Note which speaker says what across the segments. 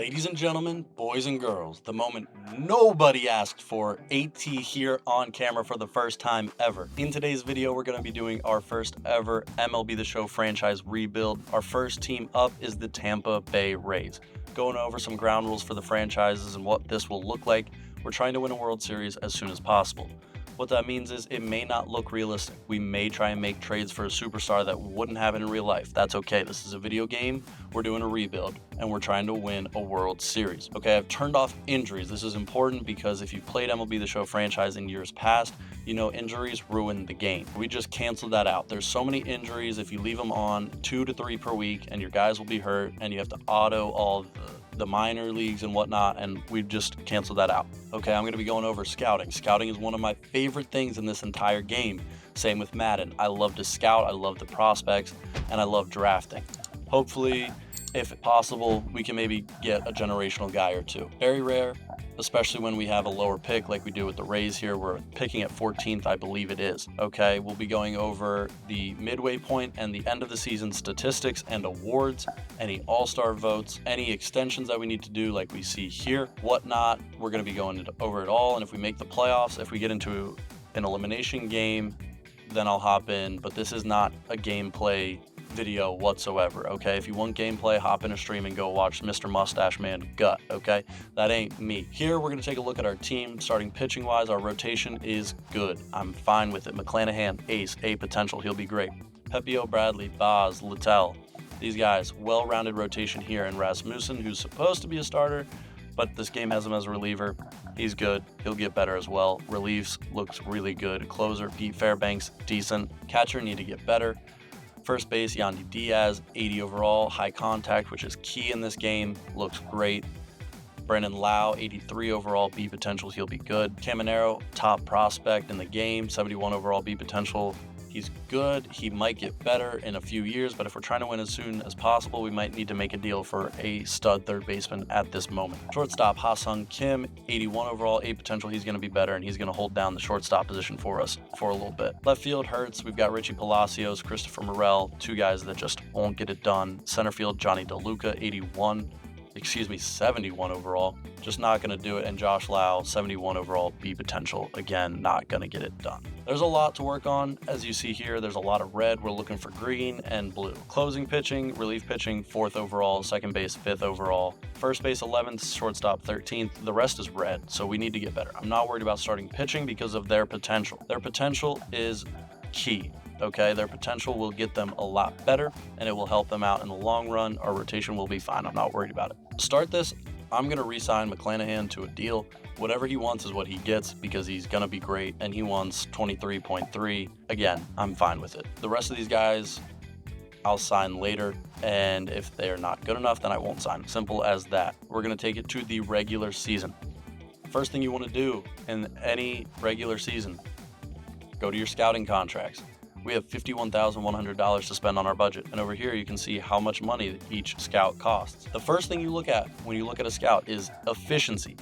Speaker 1: Ladies and gentlemen, boys and girls, the moment nobody asked for, AT here on camera for the first time ever. In today's video, we're going to be doing our first ever MLB The Show franchise rebuild. Our first team up is the Tampa Bay Rays. Going over some ground rules for the franchises and what this will look like. We're trying to win a World Series as soon as possible. What that means is it may not look realistic. We may try and make trades for a superstar that wouldn't happen in real life. That's okay. This is a video game. We're doing a rebuild and we're trying to win a World Series. Okay, I've turned off injuries. This is important because if you've played MLB The Show franchise in years past, you know injuries ruin the game. We just canceled that out. There's so many injuries. If you leave them on 2 to 3 per week and your guys will be hurt and you have to auto all the minor leagues and whatnot, and we've just canceled that out. Okay, I'm going to be going over scouting. Scouting is one of my favorite things in this entire game. Same with Madden. I love to scout, I love the prospects, and I love drafting. Hopefully, if possible, we can maybe get a generational guy or two. Very rare, especially when we have a lower pick like we do with the Rays here. We're picking at 14th, I believe it is. Okay, we'll be going over the midway point and the end of the season statistics and awards, any all-star votes, any extensions that we need to do like we see here, whatnot. We're going to be going over it all, and if we make the playoffs, if we get into an elimination game, then I'll hop in, but this is not a gameplay video whatsoever. Okay, if you want gameplay, hop in a stream and go watch Mr. Mustache Man gut. Okay, that ain't me. Here we're going to take a look at our team. Starting pitching wise, our rotation is good. I'm fine with it. McClanahan, ace, A potential, he'll be great. Pepio, Bradley, Boz, Littell, these guys, well-rounded rotation here. And Rasmussen, who's supposed to be a starter, but this game has him as a reliever. He's good. He'll get better as well. Reliefs looks really good. Closer, Pete Fairbanks, decent. Catcher, need to get better. First base, Yandy Diaz, 80 overall, high contact, which is key in this game, looks great. Brandon Lau, 83 overall, B potential, he'll be good. Caminero, top prospect in the game, 71 overall, B potential. He's good. He might get better in a few years, but if we're trying to win as soon as possible, we might need to make a deal for a stud third baseman at this moment. Shortstop, Ha-Sung Kim, 81 overall, A potential. He's going to be better, and he's going to hold down the shortstop position for us for a little bit. Left field hurts. We've got Richie Palacios, Christopher Morel, two guys that just won't get it done. Center field, Johnny DeLuca, 71 overall, just not going to do it. And Josh Lau, 71 overall, B potential, again, not going to get it done. There's a lot to work on. As you see here, there's a lot of red. We're looking for green and blue. Closing pitching, relief pitching, 4th overall, second base, 5th overall, first base, 11th, shortstop, 13th. The rest is red, so we need to get better. I'm not worried about starting pitching because of their potential. Their potential is key. Okay, their potential will get them a lot better and it will help them out in the long run. Our rotation will be fine. I'm not worried about it. To start this, I'm going to re-sign McClanahan to a deal. Whatever he wants is what he gets because he's going to be great and he wants 23.3. Again, I'm fine with it. The rest of these guys, I'll sign later, and if they're not good enough, then I won't sign. Simple as that. We're going to take it to the regular season. First thing you want to do in any regular season, go to your scouting contracts. We have $51,100 to spend on our budget. And over here, you can see how much money each scout costs. The first thing you look at when you look at a scout is efficiency.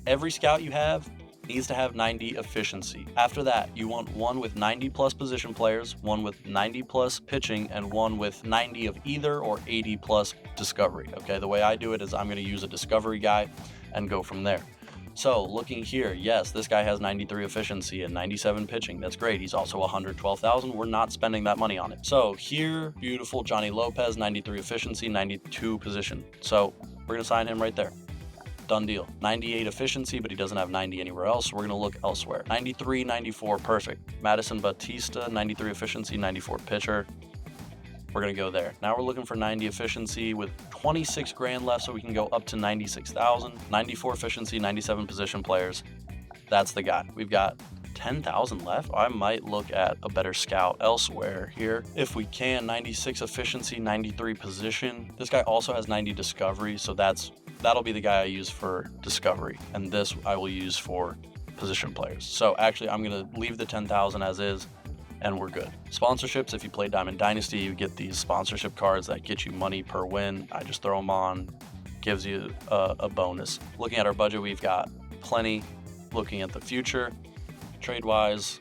Speaker 1: Every scout you have needs to have 90 efficiency. After that, you want one with 90 plus position players, one with 90 plus pitching, and one with 90 of either or 80 plus discovery. Okay, the way I do it is I'm going to use a discovery guy and go from there. So looking here, yes, this guy has 93 efficiency and 97 pitching. That's great. He's also 112,000. We're not spending that money on it. So here, beautiful Johnny Lopez, 93 efficiency, 92 position. So we're going to sign him right there. Done deal. 98 efficiency, but he doesn't have 90 anywhere else. So we're going to look elsewhere. 93, 94, perfect. Madison Batista, 93 efficiency, 94 pitcher. We're going to go there. Now we're looking for 90 efficiency with 26 grand left, so we can go up to 96,000. 94 efficiency, 97 position players. That's the guy. We've got 10,000 left. I might look at a better scout elsewhere here. If we can, 96 efficiency, 93 position. This guy also has 90 discovery, so that'll be the guy I use for discovery. And this I will use for position players. So actually, I'm going to leave the 10,000 as is. And we're good. Sponsorships, if you play Diamond Dynasty, you get these sponsorship cards that get you money per win. I just throw them on, gives you a bonus. Looking at our budget, we've got plenty. Looking at the future, trade-wise,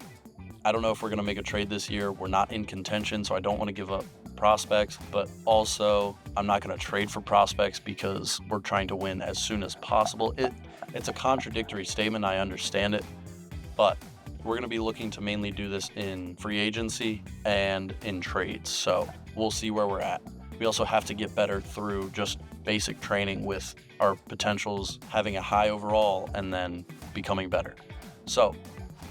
Speaker 1: I don't know if we're going to make a trade this year. We're not in contention, so I don't want to give up prospects, but also I'm not going to trade for prospects because we're trying to win as soon as possible. It's a contradictory statement, I understand it, but we're going to be looking to mainly do this in free agency and in trades, so we'll see where we're at. We also have to get better through just basic training with our potentials, having a high overall, and then becoming better. So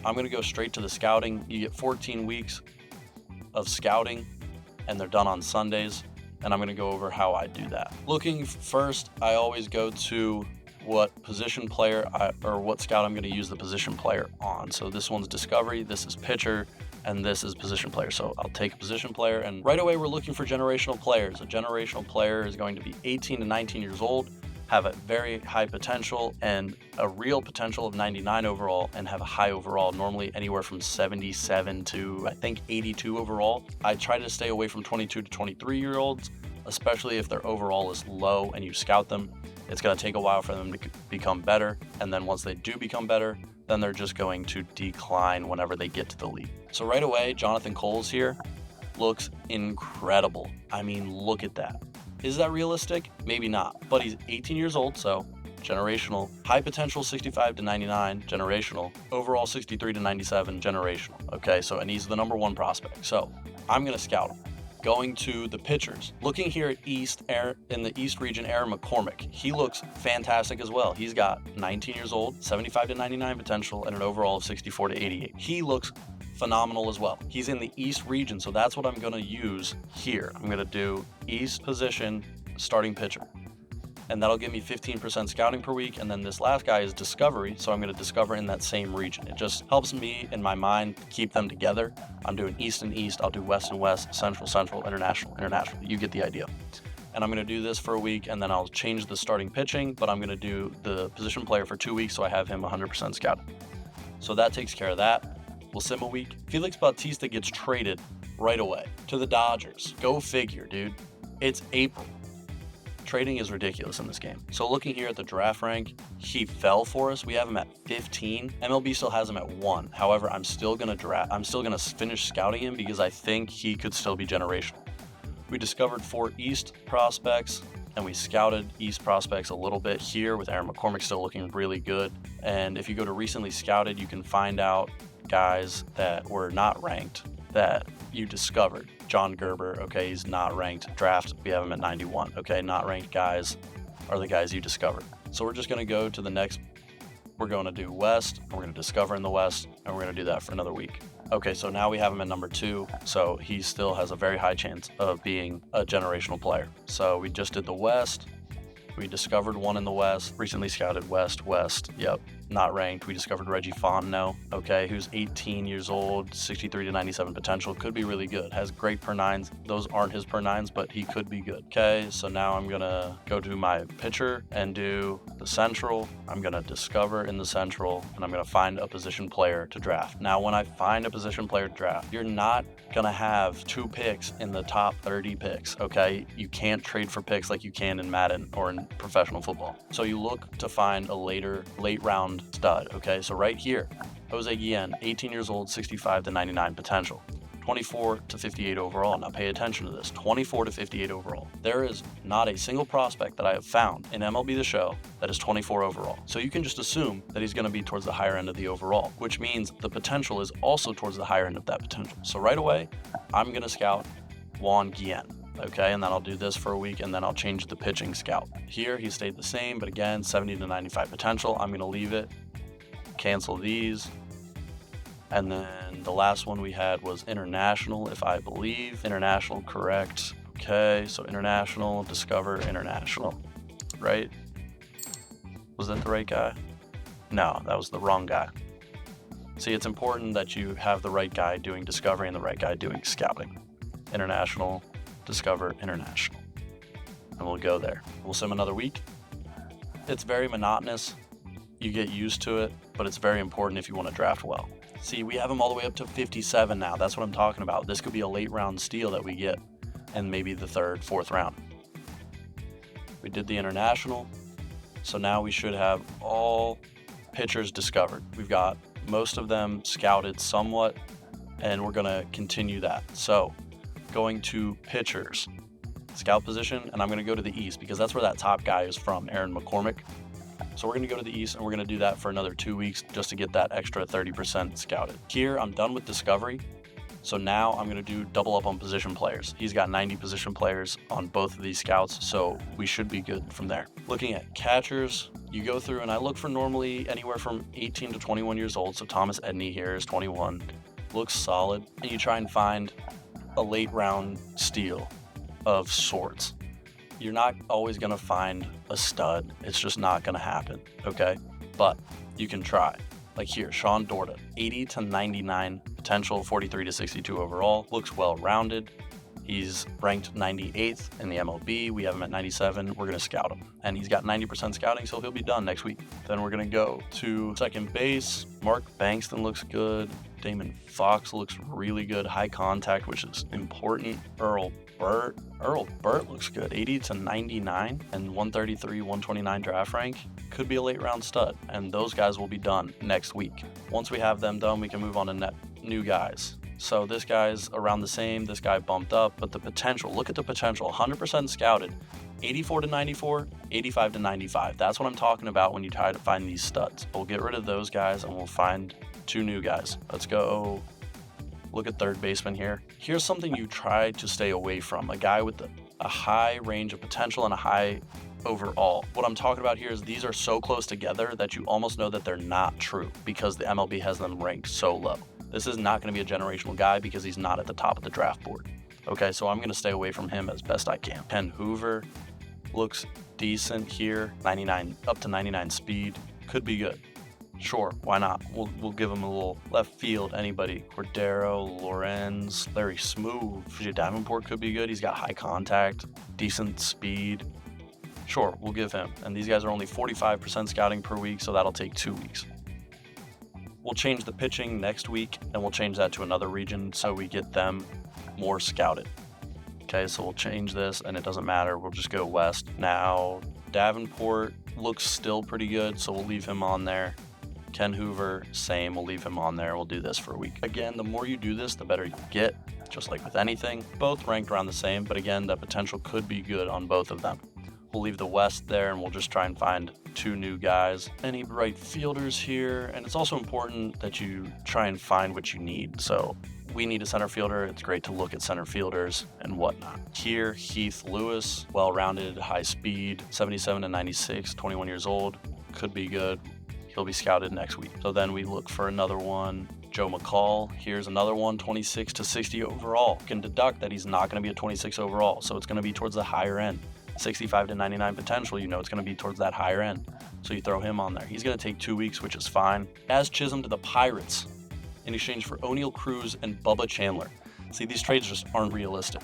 Speaker 1: I'm going to go straight to the scouting. You get 14 weeks of scouting, and they're done on Sundays, and I'm going to go over how I do that. Looking first, I always go to what position player or what scout I'm going to use the position player on. So this one's discovery, this is pitcher, and this is position player. So I'll take a position player, and right away we're looking for generational players. A generational player is going to be 18 to 19 years old, have a very high potential and a real potential of 99 overall, and have a high overall, normally anywhere from 77 to I think 82 overall. I try to stay away from 22 to 23 year olds, especially if their overall is low and you scout them. It's going to take a while for them to become better, and then once they do become better, then they're just going to decline whenever they get to the league. So right away, Jonathan Coles here looks incredible. I mean, look at that. Is that realistic? Maybe not, but he's 18 years old, so generational. High potential 65 to 99, generational. Overall 63 to 97, generational. Okay, so and he's the number one prospect. So I'm going to scout him. Going to the pitchers, looking here at in the East region, Aaron McCormick. He looks fantastic as well. He's got 19 years old, 75 to 99 potential, and an overall of 64 to 88. He looks phenomenal as well. He's in the East region, so that's what I'm going to use here. I'm going to do East position, starting pitcher. And that'll give me 15% scouting per week. And then this last guy is discovery, so I'm going to discover in that same region. It just helps me in my mind keep them together. I'm doing East and East, I'll do West and West, Central, Central, International, International. You get the idea. And I'm going to do this for a week, and then I'll change the starting pitching, but I'm going to do the position player for 2 weeks so I have him 100% scouted. So that takes care of that. We'll sim a week. Felix Bautista gets traded right away to the Dodgers. Go figure, dude. It's April. Trading is ridiculous in this game. So looking here at the draft rank, he fell for us. We have him at 15. MLB still has him at 1. However, I'm still gonna finish scouting him because I think he could still be generational. We discovered 4 East prospects, and we scouted East prospects a little bit here with Aaron McCormick still looking really good. And if you go to recently scouted, you can find out guys that were not ranked that you discovered. John Gerber, okay, he's not ranked. Draft, we have him at 91. Okay, not ranked guys are the guys you discovered. So we're just going to go to the next. We're going to do West, and we're going to discover in the West, and we're going to do that for another week. Okay, so now we have him at number 2, so he still has a very high chance of being a generational player. So we just did the West. We discovered one in the West, recently scouted West, yep, not ranked. We discovered Reggie Fontenot, okay, who's 18 years old, 63 to 97 potential, could be really good, has great per 9s. Those aren't his per 9s, but he could be good. Okay, so now I'm gonna go to my pitcher and do the Central. I'm gonna discover in the Central, and I'm gonna find a position player to draft. Now, when I find a position player to draft, you're not gonna have 2 picks in the top 30 picks, okay? You can't trade for picks like you can in Madden or in professional football. So you look to find a late round stud, okay? So right here, Jose Guillen, 18 years old, 65 to 99 potential, 24 to 58 overall. Now pay attention to this, 24 to 58 overall. There is not a single prospect that I have found in MLB The Show that is 24 overall. So you can just assume that he's gonna be towards the higher end of the overall, which means the potential is also towards the higher end of that potential. So right away, I'm gonna scout Juan Guillen. Okay, and then I'll do this for a week, and then I'll change the pitching scout. Here, he stayed the same, but again, 70 to 95 potential. I'm gonna leave it, cancel these. And then the last one we had was international, if I believe. International, correct. Okay, so international, discover international, right? Was that the right guy? No, that was the wrong guy. See, it's important that you have the right guy doing discovery and the right guy doing scouting. International, discover international, and we'll go there. We'll sim another week. It's very monotonous. You get used to it, but it's very important if you want to draft well. See, we have him all the way up to 57 now. That's what I'm talking about. This could be a late round steal that we get in maybe the 3rd, 4th round. We did the international, so now we should have all pitchers discovered. We've got most of them scouted somewhat, and we're going to continue that. So going to pitchers, scout position, and I'm going to go to the East because that's where that top guy is from, Aaron McCormick. So we're going to go to the East, and we're going to do that for another 2 weeks just to get that extra 30% scouted. Here, I'm done with discovery. So now I'm going to do double up on position players. He's got 90 position players on both of these scouts, so we should be good from there. Looking at catchers, you go through, and I look for normally anywhere from 18 to 21 years old. So Thomas Edney here is 21, looks solid. And you try and find a late round steal of sorts. You're not always going to find a stud. It's just not going to happen, okay? But you can try. Like here, Sean Dorda, 80 to 99 potential, 43 to 62 overall, looks well-rounded. He's ranked 98th in the MLB. We have him at 97. We're going to scout him. And he's got 90% scouting, so he'll be done next week. Then we're going to go to second base. Mark Bankston looks good. Damon Fox looks really good. High contact, which is important. Earl Burt looks good. 80 to 99 and 133, 129 draft rank. Could be a late round stud. And those guys will be done next week. Once we have them done, we can move on to new guys. So this guy's around the same, this guy bumped up, but the potential, look at the potential, 100% scouted, 84 to 94, 85 to 95. That's what I'm talking about when you try to find these studs. We'll get rid of those guys and we'll find 2 new guys. Let's go look at third baseman here. Here's something you try to stay away from, a guy with a high range of potential and a high overall. What I'm talking about here is these are so close together that you almost know that they're not true because the MLB has them ranked so low. This is not going to be a generational guy because he's not at the top of the draft board. Okay, so I'm going to stay away from him as best I can. Ken Hoover looks decent here, 99 up to 99 speed, could be good. Sure, why not? We'll give him a little left field. Anybody, Cordero, Lorenz, Larry Smoove, Vijay Davenport could be good. He's got high contact, decent speed. Sure, we'll give him. And these guys are only 45% scouting per week, so that'll take 2 weeks. We'll change the pitching next week, and we'll change that to another region so we get them more scouted. Okay, so we'll change this, and it doesn't matter. We'll just go west. Now, Davenport looks still pretty good, so we'll leave him on there. Ken Hoover, same. We'll leave him on there. We'll do this for a week. Again, the more you do this, the better you get, just like with anything. Both ranked around the same, but again, the potential could be good on both of them. We'll leave the west there, and we'll just try and find 2 new guys. Any right fielders here, and it's also important that you try and find what you need. So we need a center fielder. It's great to look at center fielders and whatnot. Here, Heath Lewis, well-rounded, high speed, 77 to 96, 21 years old, could be good. He'll be scouted next week. So then we look for another one. Joe McCall, here's another one, 26 to 60 overall. You can deduct that he's not going to be a 26 overall, so it's going to be towards the higher end. 65 to 99 potential, you know it's going to be towards that higher end. So you throw him on there. He's going to take 2 weeks, which is fine. Jazz Chisholm to the Pirates in exchange for O'Neal Cruz and Bubba Chandler. See, these trades just aren't realistic.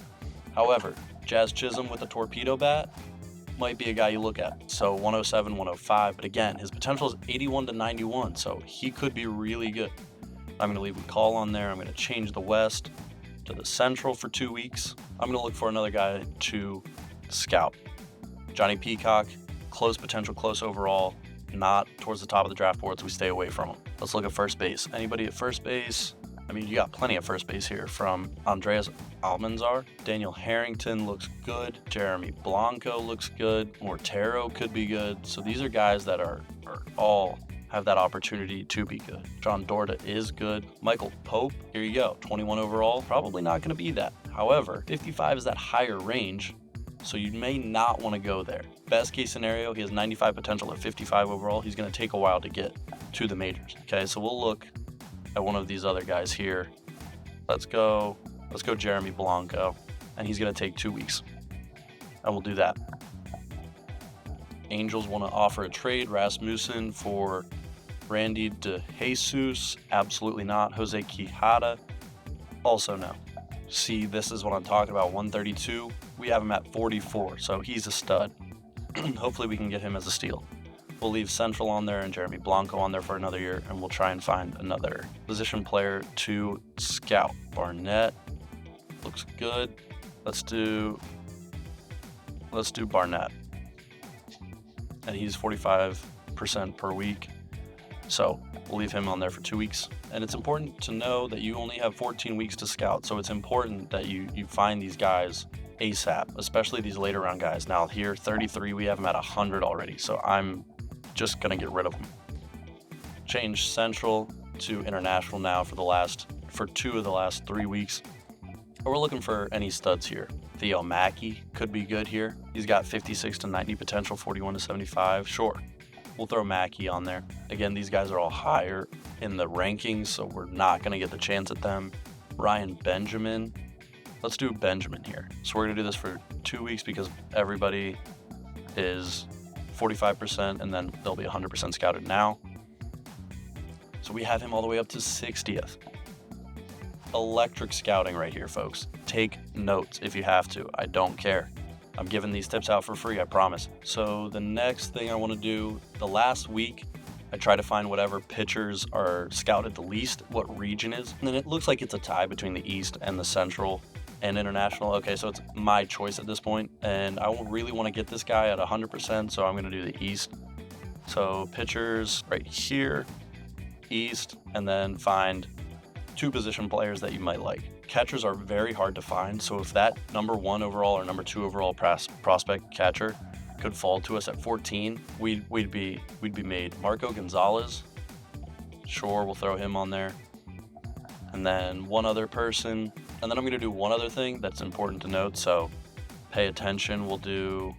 Speaker 1: However, Jazz Chisholm with a torpedo bat might be a guy you look at. So 107, 105, but again, his potential is 81 to 91, so he could be really good. I'm going to leave McCall on there. I'm going to change the West to the Central for 2 weeks. I'm going to look for another guy to scout. Johnny Peacock, close potential, close overall, not towards the top of the draft board, so we stay away from him. Let's look at first base. Anybody at first base? I mean, you got plenty of first base here from Andreas Almanzar. Daniel Harrington looks good. Jeremy Blanco looks good. Mortero could be good. So these are guys that are all have that opportunity to be good. John Dorda is good. Michael Pope, here you go, 21 overall. Probably not going to be that. However, 55 is that higher range, so you may not want to go there. Best case scenario, he has 95 potential at 55 overall. He's going to take a while to get to the majors. Okay, so we'll look at one of these other guys here. Let's go Jeremy Blanco, and he's going to take 2 weeks, and we'll do that. Angels want to offer a trade, Rasmussen for Randy DeJesus, absolutely not. Jose Quijada, also no. See, this is what I'm talking about, 132. We have him at 44, so he's a stud. Hopefully we can get him as a steal. We'll leave Central on there and Jeremy Blanco on there for another year, and we'll try and find another position player to scout. Barnett looks good. Let's do Barnett. And he's 45% per week. So we'll leave him on there for 2 weeks. And it's important to know that you only have 14 weeks to scout. So it's important that you find these guys ASAP, especially these later round guys. Now here, 33, we have them at 100 already. So I'm just going to get rid of them. Change Central to International now for 2 of the last 3 weeks. But we're looking for any studs here. Theo Mackey could be good here. He's got 56 to 90 potential, 41 to 75. Sure, we'll throw Mackey on there. Again, these guys are all higher in the rankings, so we're not going to get the chance at them. Ryan Benjamin. Let's do Benjamin here. So we're going to do this for 2 weeks because everybody is 45%, and then they'll be 100% scouted now. So we have him all the way up to 60th. Electric scouting right here, folks. Take notes if you have to. I don't care. I'm giving these tips out for free, I promise. So the next thing I want to do, the last week, I try to find whatever pitchers are scouted the least, what region is. And then it looks like it's a tie between the East and the Central and International. Okay, so it's my choice at this point, and I really want to get this guy at 100%, so I'm going to do the East. So pitchers right here, East, and then find 2 position players that you might like. Catchers are very hard to find, so if that number 1 overall or number 2 overall prospect catcher could fall to us at 14, we'd be made. Marco Gonzalez, sure, we'll throw him on there. And then one other person, and then I'm going to do one other thing that's important to note, so pay attention. We'll do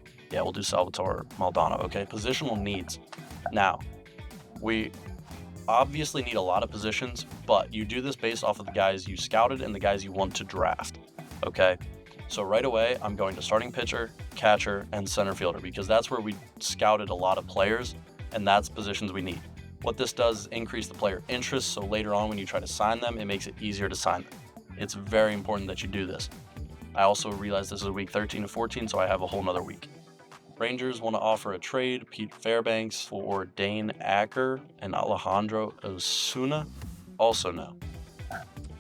Speaker 1: Salvatore Maldonado, okay? Positional needs. Now, we obviously need a lot of positions, but you do this based off of the guys you scouted and the guys you want to draft, okay? So right away, I'm going to starting pitcher, catcher, and center fielder because that's where we scouted a lot of players, and that's positions we need. What this does is increase the player interest, so later on when you try to sign them, it makes it easier to sign them. It's very important that you do this. I also realize this is week 13 to 14, so I have a whole nother week. Rangers want to offer a trade, Pete Fairbanks for Dane Acker and Alejandro Osuna. Also no.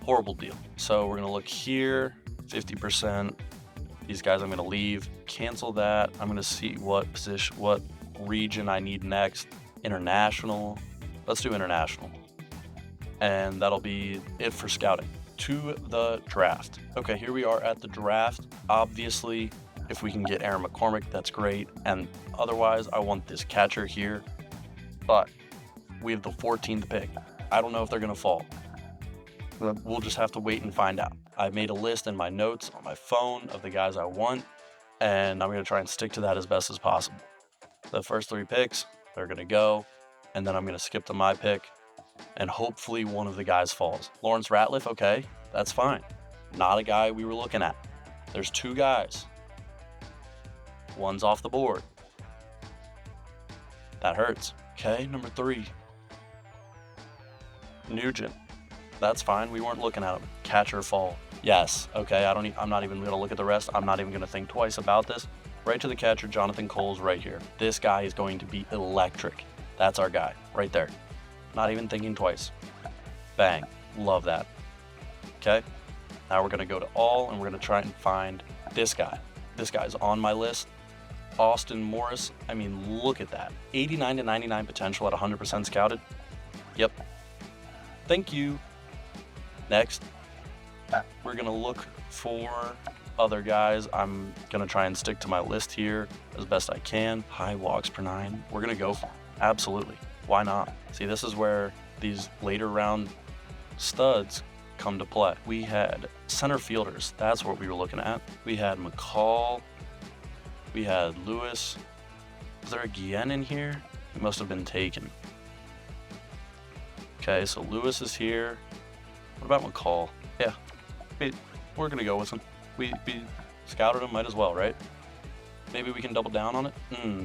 Speaker 1: Horrible deal. So we're going to look here, 50%. These guys I'm going to leave. Cancel that. I'm going to see what region I need next. International. Let's do international. And that'll be it for scouting. To the draft. Okay, here we are at the draft. Obviously, if we can get Aaron McCormick, that's great. And otherwise, I want this catcher here. But we have the 14th pick. I don't know if they're going to fall. We'll just have to wait and find out. I made a list in my notes on my phone of the guys I want, and I'm going to try and stick to that as best as possible. The first 3 picks, they're going to go, and then I'm going to skip to my pick, and hopefully one of the guys falls. Lawrence Ratliff, okay, that's fine. Not a guy we were looking at. There's 2 guys. One's off the board. That hurts. Okay, number 3. Nugent. That's fine. We weren't looking at him. Catcher fall. Yes. Okay, I'm not even going to look at the rest. I'm not even going to think twice about this. Right to the catcher, Jonathan Cole's right here. This guy is going to be electric. That's our guy right there. Not even thinking twice. Bang. Love that. Okay. Now we're going to go to all, and we're going to try and find this guy. This guy's on my list. Austin Morris. I mean, look at that. 89 to 99 potential at 100% scouted. Yep. Thank you. Next, we're going to look for other guys. I'm going to try and stick to my list here as best I can. High walks per 9. We're going to go for it. Absolutely. Why not? See, this is where these later round studs come to play. We had center fielders. That's what we were looking at. We had McCall. We had Lewis. Was there a Guillen in here? He must have been taken. Okay, so Lewis is here. What about McCall? Yeah, we're going to go with him. We scouted him, might as well, right? Maybe we can double down on it?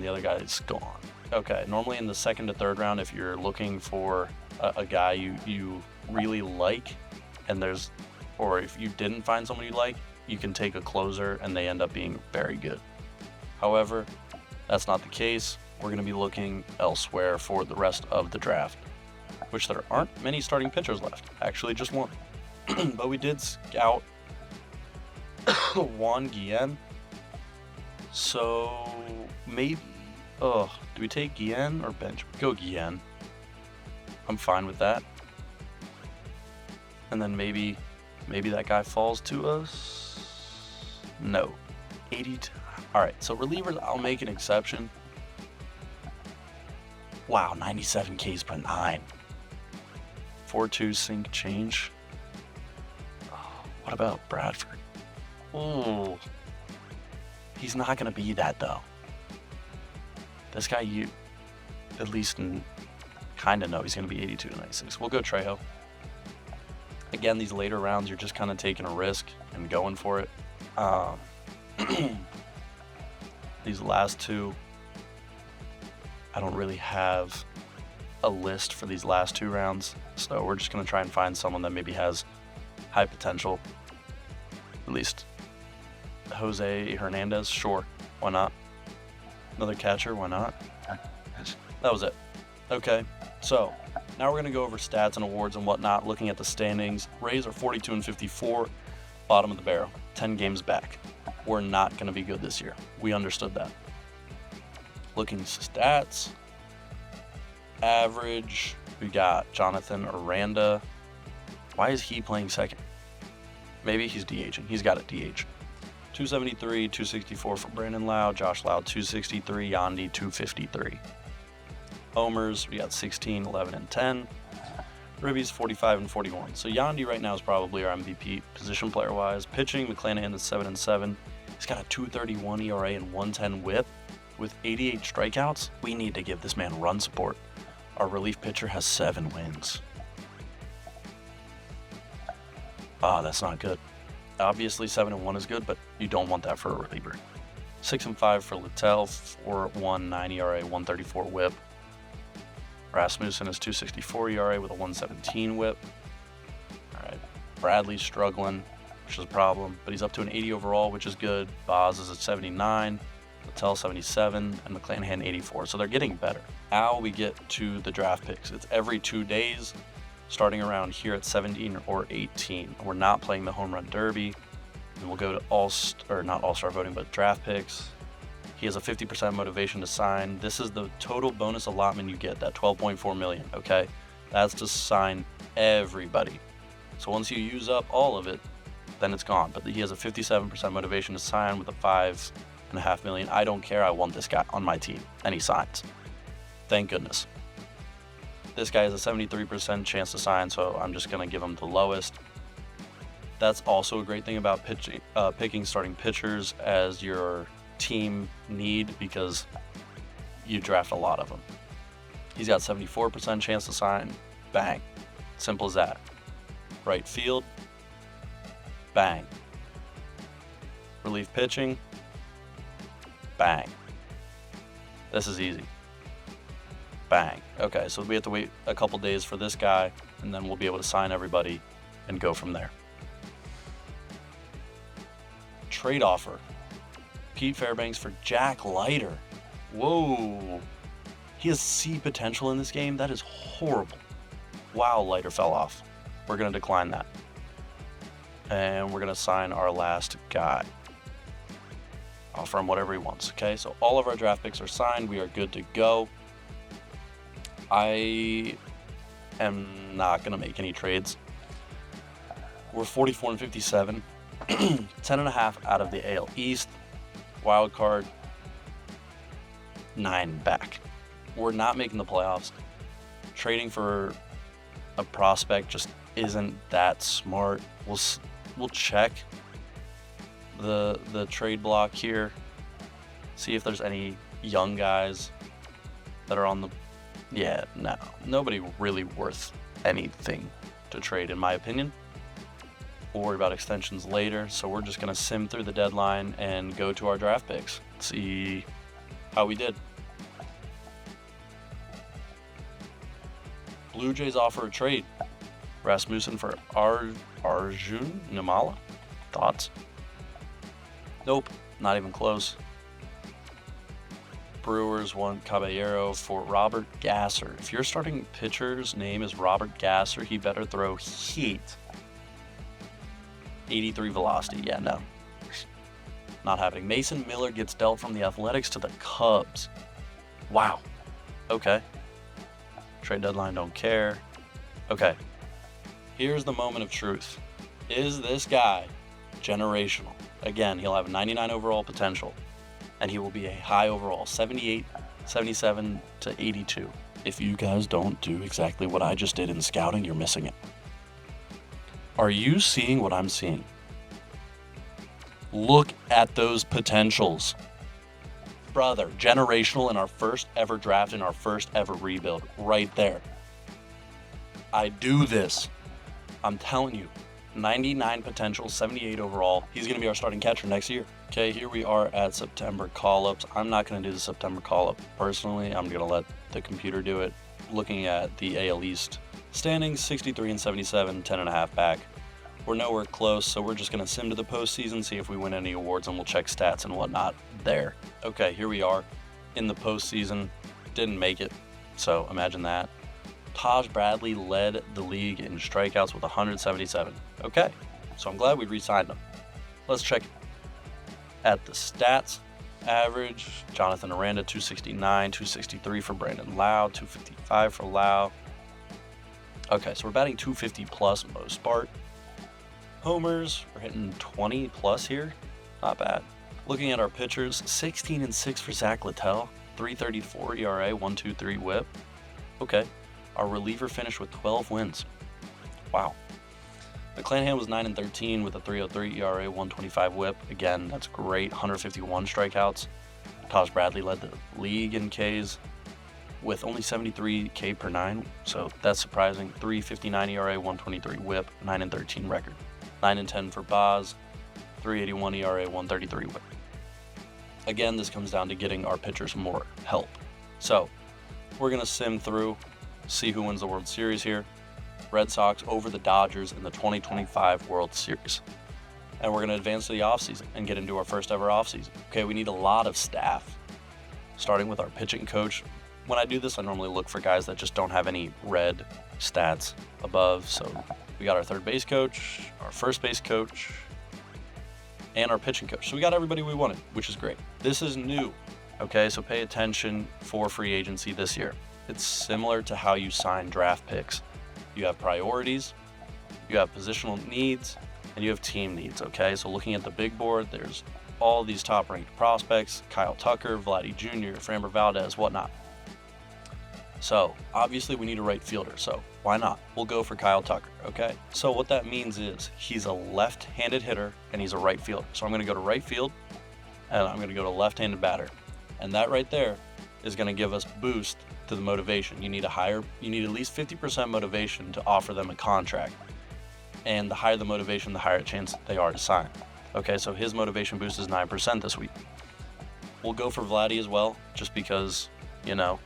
Speaker 1: The other guy is gone. Okay, normally in the 2nd to 3rd round, if you're looking for a guy you really like, or if you didn't find someone you like, you can take a closer and they end up being very good. However, that's not the case. We're going to be looking elsewhere for the rest of the draft, which there aren't many starting pitchers left. Actually, just one. But we did scout Juan Guillen. So maybe, do we take Guillen or Benjamin? Go Guillen. I'm fine with that. And then maybe that guy falls to us. No. 82. All right, so relievers, I'll make an exception. Wow, 97 Ks per 9. 4-2 sync change. Oh, what about Bradford? Oh, he's not going to be that, though. This guy, you at least kind of know he's going to be 82 to 96. We'll go Trejo. Again, these later rounds, you're just kind of taking a risk and going for it. These last two, I don't really have a list for these last two rounds, so we're just going to try and find someone that maybe has high potential. At least Jose Hernandez, sure, why not? Another catcher, why not? That was it. Okay, so now we're going to go over stats and awards and whatnot, looking at the standings. Rays are 42 and 54, bottom of the barrel, 10 games back. We're not going to be good this year. We understood that. Looking stats, average, we got Jonathan Aranda. Why is he playing second? Maybe he's DHing. He's got a DH. 273, 264 for Brandon Lau, Josh Lau 263, Yandy 253. Homers, we got 16, 11, and 10. Ribbies 45 and 41. So Yandy right now is probably our MVP position player wise. Pitching, McClanahan is 7 and 7. He's got a 231 ERA and 110 WHIP with 88 strikeouts. We need to give this man run support. Our relief pitcher has 7 wins. Ah, that's not good. Obviously 7 and 1 is good, but you don't want that for a reliever. 6 and 5 for Littell, 4.19 ERA, 134 WHIP. Rasmussen is 264 ERA with a 117 WHIP. All right, Bradley's struggling, which is a problem, but he's up to an 80 overall, which is good. Boz is at 79, Littell 77, and McClanahan 84. So they're getting better. Now we get to the draft picks. It's every 2 days, starting around here at 17 or 18. We're not playing the home run derby, and we'll go to not all-star voting, but draft picks. He has a 50% motivation to sign. This is the total bonus allotment you get, that 12.4 million, okay? That's to sign everybody. So once you use up all of it, then it's gone. But he has a 57% motivation to sign with a 5.5 million. I don't care. I want this guy on my team, and he signs. Thank goodness. This guy has a 73% chance to sign, so I'm just going to give him the lowest. That's also a great thing about picking starting pitchers as your team need, because you draft a lot of them. He's got 74% chance to sign. Bang. Simple as that. Right field. Bang. Relief pitching. Bang. This is easy. Bang. Okay, so we have to wait a couple days for this guy, and then we'll be able to sign everybody and go from there. Trade offer. Pete Fairbanks for Jack Leiter. Whoa. He has C potential in this game. That is horrible. Wow, Leiter fell off. We're going to decline that. And we're going to sign our last guy. Offer him whatever he wants. Okay, so all of our draft picks are signed. We are good to go. I am not going to make any trades. We're 44 and 57. 10.5 out of the AL East. Wild card, 9 back. We're not making the playoffs. Trading for a prospect just isn't that smart. We'll check the trade block here. See if there's any young guys that are on the... Yeah, no. Nobody really worth anything to trade, in my opinion. We'll worry about extensions later, so we're just going to sim through the deadline and go to our draft picks. See how we did. Blue Jays offer a trade. Rasmussen for Arjun Nimala. Thoughts? Nope, not even close. Brewers want Caballero for Robert Gasser. If your starting pitcher's name is Robert Gasser, he better throw heat. 83 velocity. Yeah, no. Not happening. Mason Miller gets dealt from the Athletics to the Cubs. Wow. Okay. Trade deadline, don't care. Okay, here's the moment of truth. Is this guy generational? Again, he'll have 99 overall potential, and he will be a high overall, 78, 77 to 82. If you guys don't do exactly what I just did in scouting, you're missing it. Are you seeing what I'm seeing? Look at those potentials. Brother, generational in our first ever draft, in our first ever rebuild, right there. I do this. I'm telling you, 99 potential, 78 overall. He's going to be our starting catcher next year. Okay, here we are at September call-ups. I'm not going to do the September call-up personally. I'm going to let the computer do it. Looking at the AL East standings, 63 and 77, 10.5 back. We're nowhere close, so we're just going to sim to the postseason, see if we win any awards, and we'll check stats and whatnot there. Okay, here we are in the postseason. Didn't make it, so imagine that. Taj Bradley led the league in strikeouts with 177. Okay, so I'm glad we re-signed him. Let's check at the stats. Average, Jonathan Aranda, 269, 263 for Brandon Lau, 255 for Lau. Okay, so we're batting 250 plus most part. Homers, we're hitting 20 plus here. Not bad. Looking at our pitchers, 16 and 6 for Zach Littell, 3.34 ERA, 1.23 WHIP. Okay, our reliever finished with 12 wins. Wow. McClanahan was 9 and 13 with a 3.03 ERA, 1.25 WHIP. Again, that's great. 151 strikeouts. Taj Bradley led the league in Ks with only 73 K per 9, so that's surprising. 3.59 ERA, 1.23 WHIP, 9 and 13 record. 9 and 10 for Boz, 3.81 ERA, 1.33 WHIP. Again, this comes down to getting our pitchers more help. So we're going to sim through, see who wins the World Series here. Red Sox over the Dodgers in the 2025 World Series. And we're going to advance to the offseason and get into our first ever offseason. Okay, we need a lot of staff, starting with our pitching coach. When I do this, I normally look for guys that just don't have any red stats above. So we got our third base coach, our first base coach, and our pitching coach. So we got everybody we wanted, which is great. This is new, okay? So pay attention for free agency this year. It's similar to how you sign draft picks. You have priorities, you have positional needs, and you have team needs, okay? So looking at the big board, there's all these top-ranked prospects, Kyle Tucker, Vladdy Jr., Framber Valdez, whatnot. So obviously we need a right fielder, so why not? We'll go for Kyle Tucker, okay? So what that means is he's a left-handed hitter and he's a right fielder. So I'm going to go to right field and I'm going to go to left-handed batter. And that right there is going to give us boost to the motivation. You need at least 50% motivation to offer them a contract. And the higher the motivation, the higher chance they are to sign. Okay, so his motivation boost is 9% this week. We'll go for Vladdy as well, just because, you know,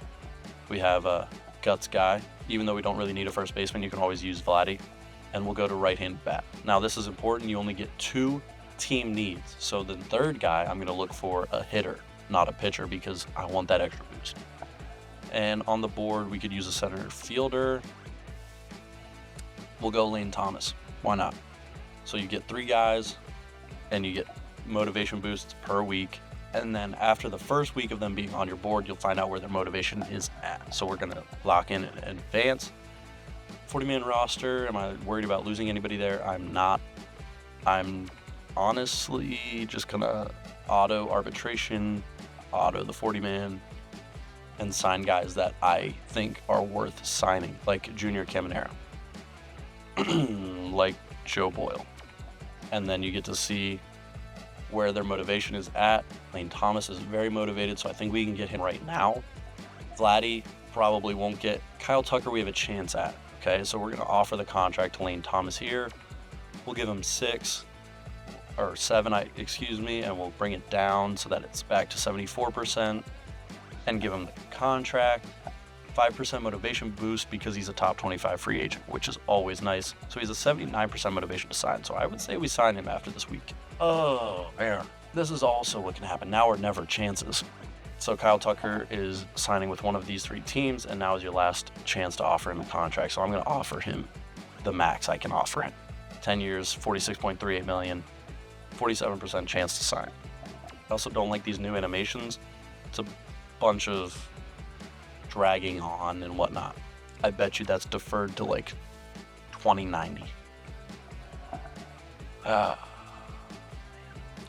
Speaker 1: we have a guts guy. Even though we don't really need a first baseman, you can always use Vladdy. And we'll go to right-handed bat. Now, this is important. You only get 2 team needs. So the third guy, I'm going to look for a hitter, not a pitcher, because I want that extra boost. And on the board, we could use a center fielder. We'll go Lane Thomas. Why not? So you get 3 guys, and you get motivation boosts per week. And then after the first week of them being on your board, you'll find out where their motivation is at. So we're going to lock in advance. 40-man roster. Am I worried about losing anybody there? I'm not. I'm honestly just going to auto arbitration, auto the 40-man, and sign guys that I think are worth signing, like Junior Caminero, like Joe Boyle. And then you get to see where their motivation is at. Lane Thomas is very motivated, so I think we can get him right now. Vladdy probably won't get. Kyle Tucker we have a chance at, okay? So we're going to offer the contract to Lane Thomas here. We'll give him 7, and we'll bring it down so that it's back to 74%, and give him the contract. 5% motivation boost because he's a top 25 free agent, which is always nice. So he's a 79% motivation to sign. So I would say we sign him after this week. Oh, man. This is also what can happen. Now or never chances. So Kyle Tucker is signing with one of these 3 teams, and now is your last chance to offer him a contract. So I'm going to offer him the max I can offer him. 10 years, $46.38 million, 47% chance to sign. I also don't like these new animations. It's a bunch of dragging on and whatnot. I bet you that's deferred to like 2090.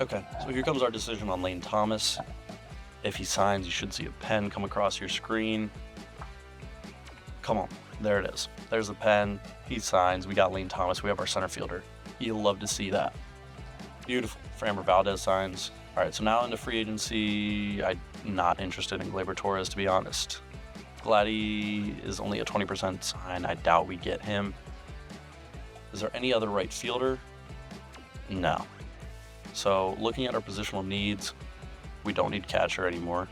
Speaker 1: Okay, so here comes our decision on Lane Thomas. If he signs, you should see a pen come across your screen. Come on, there it is. There's the pen. He signs. We got Lane Thomas. We have our center fielder. You'll love to see that. Beautiful. Framber Valdez signs. All right, so now into free agency. I'm not interested in Gleyber Torres, to be honest. Gladdy is only a 20% sign. I doubt we get him. Is there any other right fielder? No. So looking at our positional needs, we don't need catcher anymore.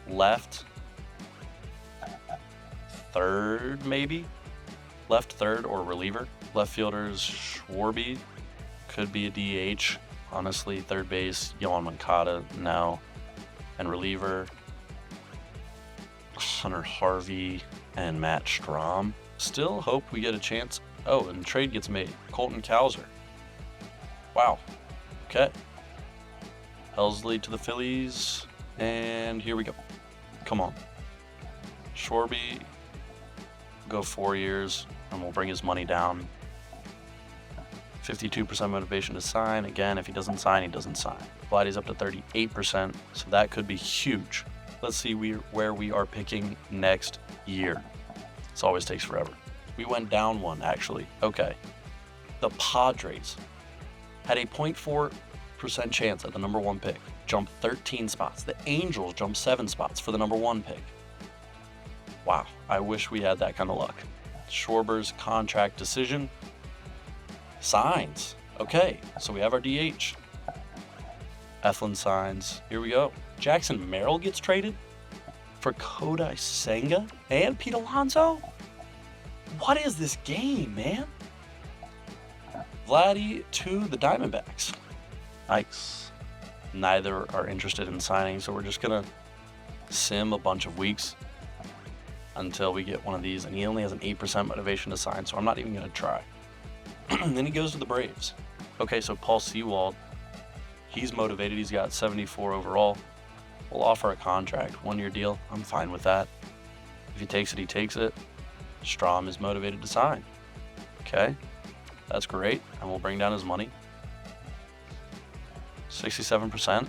Speaker 1: Left, third maybe? Left third or reliever. Left fielders, Schwarby, could be a DH. Honestly, third base, Yohan Moncada, no. And reliever, Hunter Harvey and Matt Strahm. Still hope we get a chance. Oh, and trade gets made. Colton Cowser. Wow. Okay. Helsley to the Phillies. And here we go. Come on. Schwarby, go 4 years, and we'll bring his money down. 52% motivation to sign. Again, if he doesn't sign, he doesn't sign. Vladdy's up to 38%, so that could be huge. Let's see where we are picking next year. This always takes forever. We went down one, actually. Okay. The Padres had a 0.4% chance at the number 1 pick. Jumped 13 spots. The Angels jumped 7 spots for the number 1 pick. Wow, I wish we had that kind of luck. Schwarber's contract decision. Signs. Okay, so we have our DH. Eflin signs. Here we go. Jackson Merrill gets traded for Kodai Senga and Pete Alonso? What is this game, man? Vladdy to the Diamondbacks. Nice. Neither are interested in signing, so we're just going to sim a bunch of weeks until we get one of these. And he only has an 8% motivation to sign, so I'm not even going to try. Then he goes to the Braves. Okay, so Paul Sewald, he's motivated. He's got 74 overall. We'll offer a contract, 1-year deal. I'm fine with that. If he takes it, he takes it. Strahm is motivated to sign. Okay, that's great. And we'll bring down his money. 67%.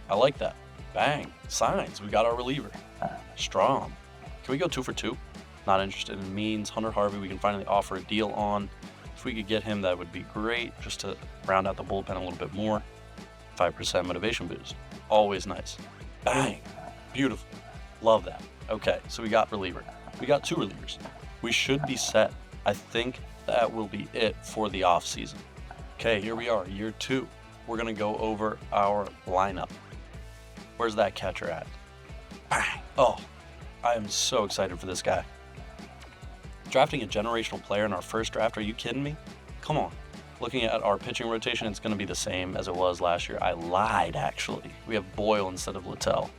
Speaker 1: I like that. Bang. Signs. We got our reliever. Strahm. Can we go 2 for 2? Not interested in Means. Hunter Harvey, we can finally offer a deal on. If we could get him, that would be great, just to round out the bullpen a little bit more. 5% motivation boost. Always nice. Bang. Beautiful. Love that. Okay, so we got reliever. We got 2 relievers. We should be set. I think that will be it for the off season. Okay, here we are, year 2. We're going to go over our lineup. Where's that catcher at? Bang. Oh, I am so excited for this guy. Drafting a generational player in our first draft, are you kidding me? Come on. Looking at our pitching rotation, it's going to be the same as it was last year. I lied, actually. We have Boyle instead of Littell.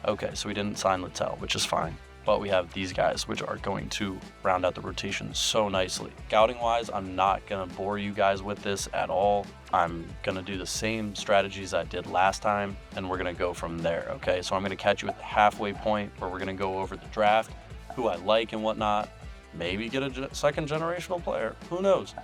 Speaker 1: Okay, so we didn't sign Littell, which is fine. But we have these guys, which are going to round out the rotation so nicely. Scouting-wise, I'm not going to bore you guys with this at all. I'm going to do the same strategies I did last time, and we're going to go from there, okay? So I'm going to catch you at the halfway point where we're going to go over the draft, who I like and whatnot. Maybe get a second generational player. Who knows?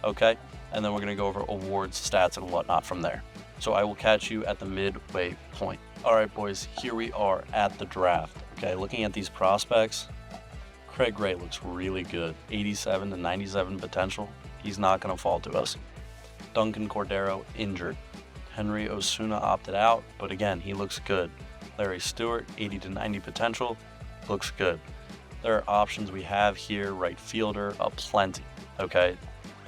Speaker 1: Okay? And then we're going to go over awards, stats, and whatnot from there. So I will catch you at the midway point. All right, boys, here we are at the draft. Okay, looking at these prospects, Craig Gray looks really good. 87 to 97 potential. He's not going to fall to us. Duncan Cordero injured. Henry Osuna opted out, but again, he looks good. Larry Stewart, 80 to 90 potential, looks good. There are options we have here, right fielder, aplenty, okay?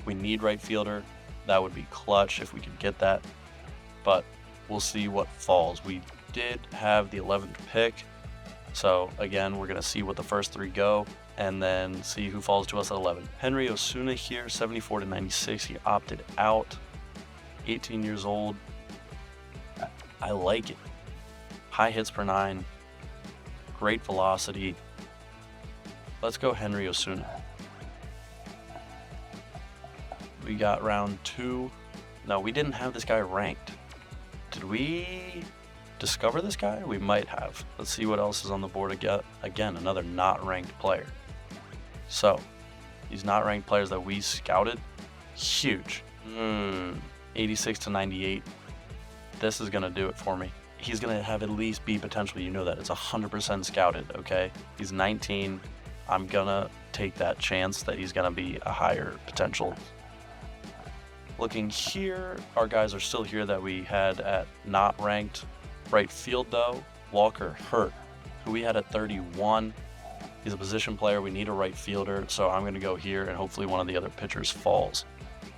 Speaker 1: We need right fielder. That would be clutch if we could get that, but we'll see what falls. We did have the 11th pick, so again, we're going to see what the first 3 go and then see who falls to us at 11. Henry Osuna here, 74 to 96. He opted out, 18 years old. I like it. High hits per 9, great velocity. Let's go Henry Osuna. We got round 2. No, we didn't have this guy ranked. Did we? discover this guy? We might have. Let's see what else is on the board again. Another not ranked player. So these not ranked players that we scouted, huge. 86 to 98. This is gonna do it for me. He's gonna have at least B potential. You know that. It's 100% scouted, okay? He's 19. I'm gonna take that chance that he's gonna be a higher potential. Looking here, our guys are still here that we had at not ranked. Right field though, Walker Hurt, who we had at 31. He's a position player. We need a right fielder, so I'm gonna go here and hopefully one of the other pitchers falls.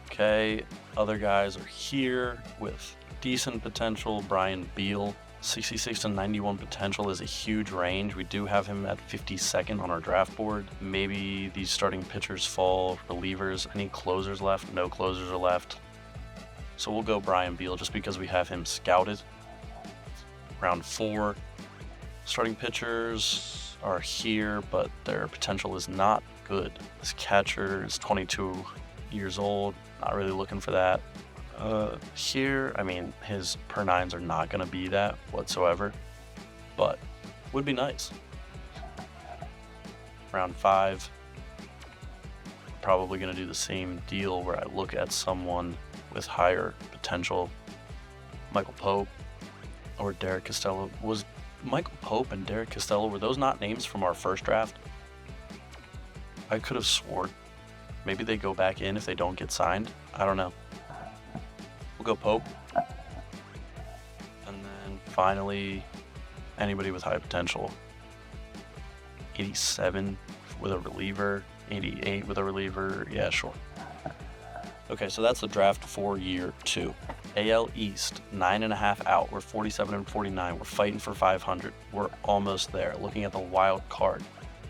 Speaker 1: Okay, other guys are here with decent potential. Brian Beal, 66 to 91 potential is a huge range. We do have him at 52nd on our draft board. Maybe these starting pitchers fall, relievers. Any closers left? No closers are left. So we'll go Brian Beal just because we have him scouted. Round 4. Starting pitchers are here, but their potential is not good. This catcher is 22 years old. Not really looking for that. Here, I mean, his per nines are not going to be that whatsoever, but would be nice. Round 5, probably going to do the same deal where I look at someone with higher potential. Michael Pope or Derek Costello. Was Michael Pope and Derek Costello, were those not names from our first draft? I could have sworn. Maybe they go back in if they don't get signed. I don't know. We'll go Pope. And then finally, anybody with high potential. 87 with a reliever, 88 with a reliever. Yeah, sure. Okay, so that's the draft for year 2. AL East, 9.5 out. We're 47 and 49. We're fighting for 500. We're almost there. Looking at the wild card,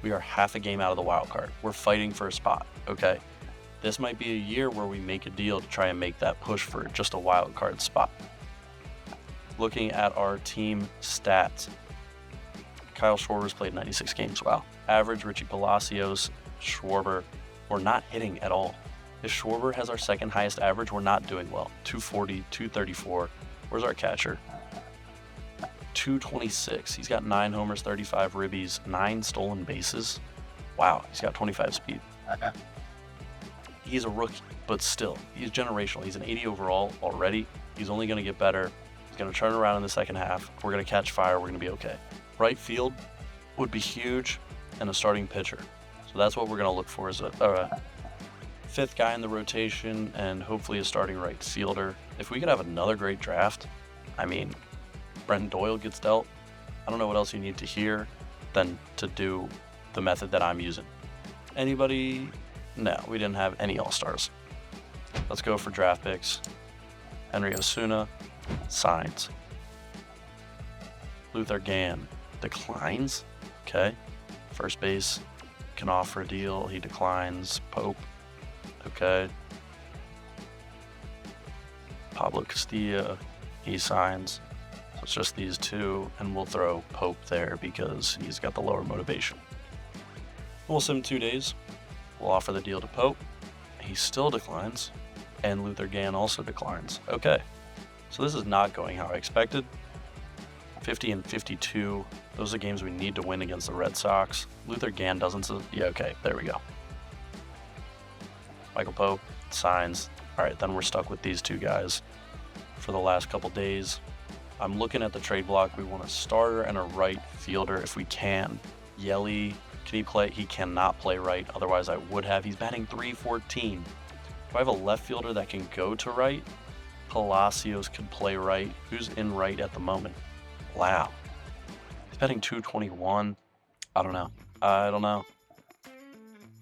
Speaker 1: we are half a game out of the wild card. We're fighting for a spot, okay? This might be a year where we make a deal to try and make that push for just a wild card spot. Looking at our team stats, Kyle Schwarber's played 96 games. Wow. Average, Richie Palacios, Schwarber, we're not hitting at all. If Schwarber has our second highest average, we're not doing well. 240, 234. Where's our catcher? 226. He's got 9 homers, 35 ribbies, 9 stolen bases. Wow, he's got 25 speed. He's a rookie, but still, he's generational. He's an 80 overall already. He's only going to get better. He's going to turn around in the second half. We're going to catch fire. We're going to be okay. Right field would be huge, and a starting pitcher. So that's what we're going to look for as a 5th guy in the rotation and hopefully a starting right fielder. If we could have another great draft, I mean, Brenton Doyle gets dealt. I don't know what else you need to hear than to do the method that I'm using. Anybody? No, we didn't have any all-stars. Let's go for draft picks. Henry Osuna signs. Luther Gann declines. Okay. First base can offer a deal. He declines. Pope. Okay. Pablo Castilla, he signs. So it's just these two, and we'll throw Pope there because he's got the lower motivation. We'll sim 2 days. We'll offer the deal to Pope. He still declines, and Luther Gann also declines. Okay, so this is not going how I expected. 50 and 52, those are games we need to win against the Red Sox. Luther Gann doesn't, so yeah, okay, there we go. Michael Pope signs. All right, then we're stuck with these 2 guys for the last couple days. I'm looking at the trade block. We want a starter and a right fielder if we can. Yelly, can he play? He cannot play right, otherwise I would have. He's batting .314. Do I have a left fielder that can go to right? Palacios could play right. Who's in right at the moment? Wow. He's batting .221. I don't know.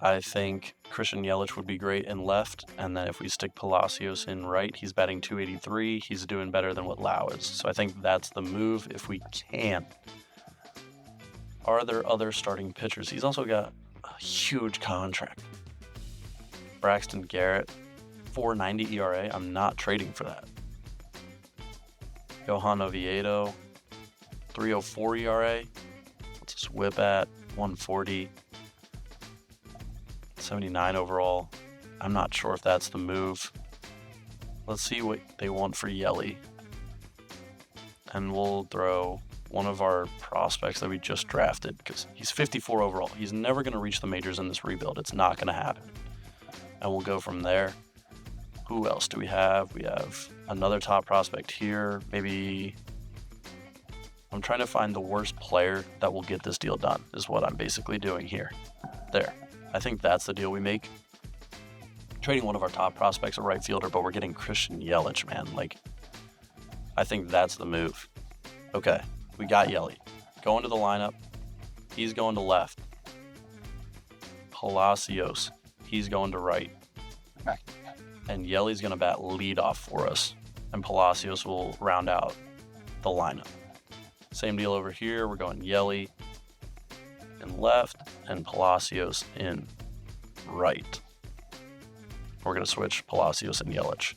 Speaker 1: I think Christian Yelich would be great in left, and then if we stick Palacios in right, he's batting .283. He's doing better than what Lau is. So I think that's the move if we can. Are there other starting pitchers? He's also got a huge contract. Braxton Garrett, 4.90 ERA. I'm not trading for that. Johan Oviedo, 3.04 ERA. What's his whip at? 140. 79 overall. I'm not sure if that's the move. Let's see what they want for Yelly. and we'll throw one of our prospects that we just drafted because he's 54 overall. He's never going to reach the majors in this rebuild. It's not going to happen. And we'll go from there. Who else do we have? We have another top prospect here. Maybe I'm trying to find the worst player that will get this deal done is what I'm basically doing here. There. I think that's the deal we make. Trading one of our top prospects, a right fielder, but we're getting Christian Yelich, man. Like, I think that's the move. Okay, we got Yelich. Going to the lineup. He's going to left. Palacios. He's going to right. And Yeli's going to bat leadoff for us. And Palacios will round out the lineup. Same deal over here. We're going Yeli in left and Palacios in right. We're going to switch Palacios and Yelich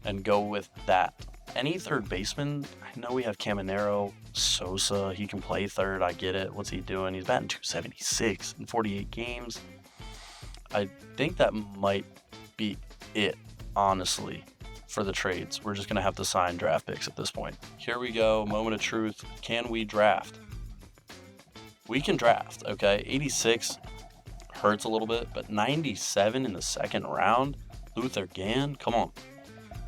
Speaker 1: and go with that. Any third baseman, I know we have Caminero, Sosa. He can play third. I get it. What's he doing? He's batting .276 in 48 games. I think that might be it, honestly, for the trades. We're just going to have to sign draft picks at this point. Here we go. Moment of truth. Can we draft? We can draft, okay? 86 hurts a little bit, but 97 in the second round? Luther Gann? Come on.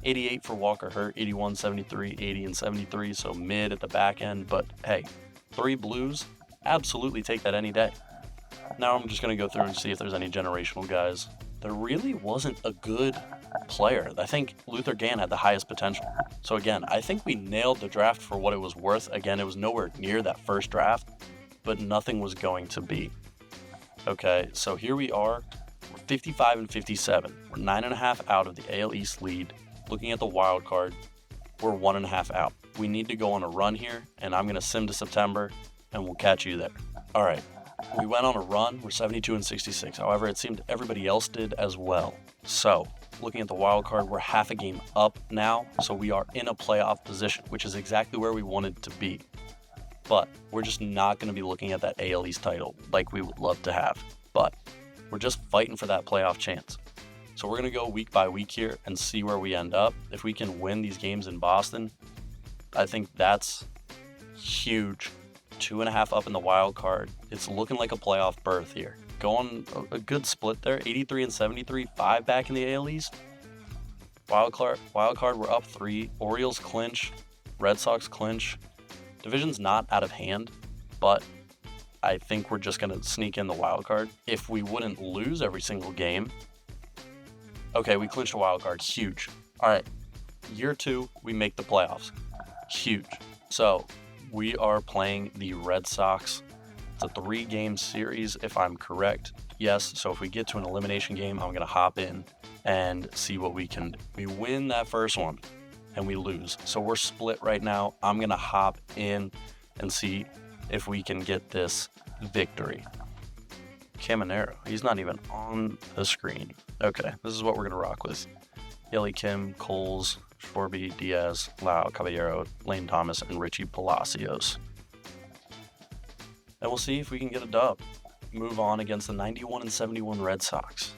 Speaker 1: 88 for Walker Hurt, 81, 73, 80, and 73, so mid at the back end. But hey, 3 blues, absolutely take that any day. Now I'm just going to go through and see if there's any generational guys. There really wasn't a good player. I think Luther Gann had the highest potential. So again, I think we nailed the draft for what it was worth. Again, it was nowhere near that first draft, but nothing was going to be. Okay, so here we are. We're 55 and 57. We're 9.5 out of the AL East lead. Looking at the wild card, we're 1.5 out. We need to go on a run here, and I'm going to sim to September, and we'll catch you there. All right, we went on a run. We're 72 and 66. However, it seemed everybody else did as well. So, looking at the wild card, we're half a game up now, so we are in a playoff position, which is exactly where we wanted to be. But we're just not going to be looking at that AL East title like we would love to have. But we're just fighting for that playoff chance. So we're going to go week by week here and see where we end up. If we can win these games in Boston, I think that's huge. 2.5 up in the wild card. It's looking like a playoff berth here. Going a good split there. 83 and 73, 5 back in the AL East. Wild card, we're up 3. Orioles clinch. Red Sox clinch. Division's not out of hand, but I think we're just going to sneak in the wild card. If we wouldn't lose every single game. Okay, we clinched a wild card. Huge. All right. Year 2, we make the playoffs. Huge. So we are playing the Red Sox. It's a 3-game series, if I'm correct. Yes, so if we get to an elimination game, I'm going to hop in and see what we can do. We win that first one, and we lose. So we're split right now. I'm going to hop in and see if we can get this victory. Caminero, he's not even on the screen. Okay, this is what we're going to rock with. Yeli Kim, Coles, Schwarby, Diaz, Lau, Caballero, Lane Thomas, and Richie Palacios. And we'll see if we can get a dub. Move on against the 91 and 71 Red Sox.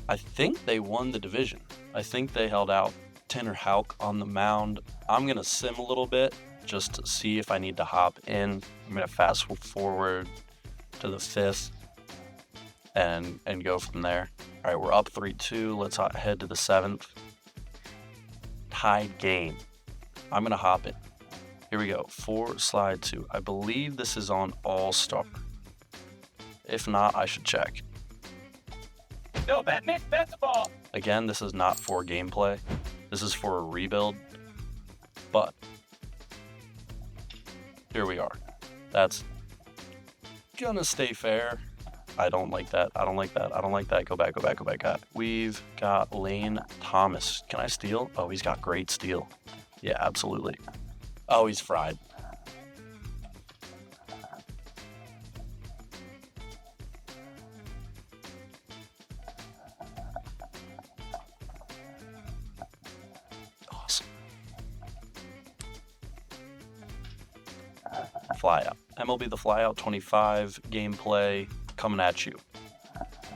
Speaker 1: I think they won the division. I think they held out Tanner Houck on the mound. I'm going to sim a little bit just to see if I need to hop in. I'm going to fast forward to the 5th and go from there. All right, we're up 3-2. Let's head to the 7th. Tied game. I'm going to hop in. Here we go. 4 slide 2. I believe this is on All-Star. If not, I should check.
Speaker 2: No, Batman, that's the ball.
Speaker 1: Again, this is not for gameplay. This is for a rebuild. But here we are. That's gonna stay fair. I don't like that. I don't like that. I don't like that. Go back. We've got Lane Thomas. Can I steal? Oh, he's got great steal. Yeah, absolutely. Oh, he's fried. Awesome. Flyout. MLB the Flyout 25 gameplay coming at you.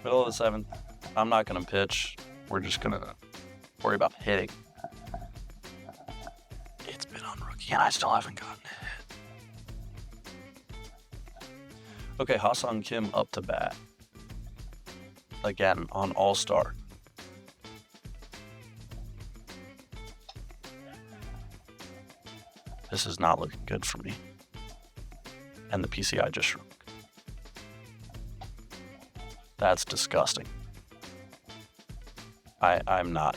Speaker 1: Middle of the 7th. I'm not going to pitch. We're just going to worry about hitting. It's been on rookie and I still haven't gotten it. Okay, Ha-Sung Kim up to bat. Again, on All-Star. This is not looking good for me. And the PCI just shrunk. That's disgusting. I'm not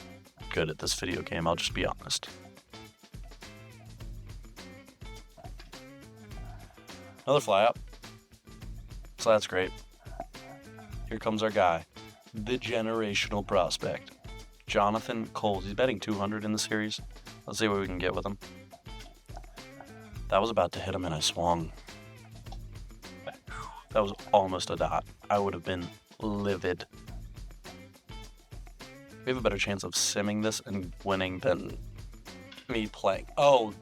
Speaker 1: good at this video game, I'll just be honest. Another fly out. So that's great. Here comes our guy, the generational prospect, Jonathan Coles. He's betting 200 in the series. Let's see what we can get with him. That was about to hit him and I swung. That was almost a dot. I would have been livid. We have a better chance of simming this and winning than me playing. Oh,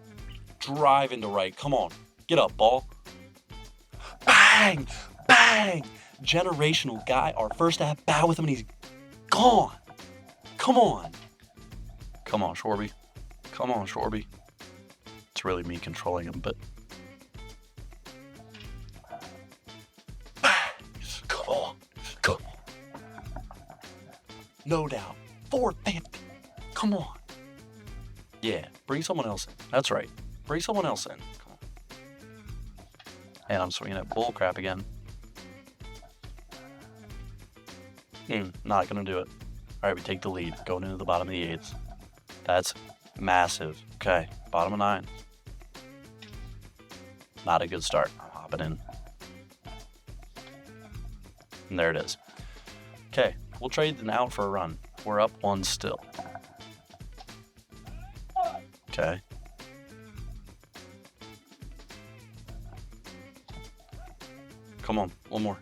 Speaker 1: drive into right. Come on. Get up, ball. Bang! Bang! Generational guy. Our first at bat with him and he's gone. Come on. Come on, Shorby. Come on, Shorby. It's really me controlling him, but... Come on. Come on. No doubt. 450. Come on. Yeah, bring someone else in. That's right. Bring someone else in. Come on. And I'm swinging at bullcrap again. Not gonna do it. All right, we take the lead. Going into the bottom of the 8th. That's massive. Okay, bottom of 9. Not a good start. I'm hopping in. And there it is. Okay, we'll trade an out for a run. We're up 1 still. Okay. Come on, one more.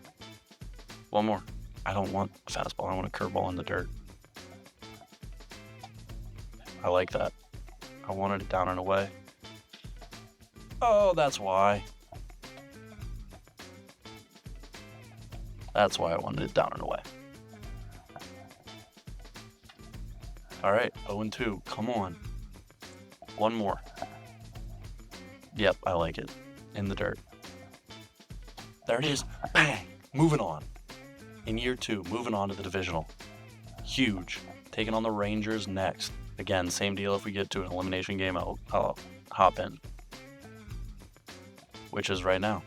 Speaker 1: One more. I don't want a fastball. I want a curveball in the dirt. I like that. I wanted it down and away. Oh, that's why. That's why I wanted it down and away. All right, 0-2. Come on. One more. Yep, I like it. In the dirt. There it is. Bang. Moving on. In year 2, moving on to the divisional. Huge. Taking on the Rangers next. Again, same deal. If we get to an elimination game, I'll hop in. Which is right now.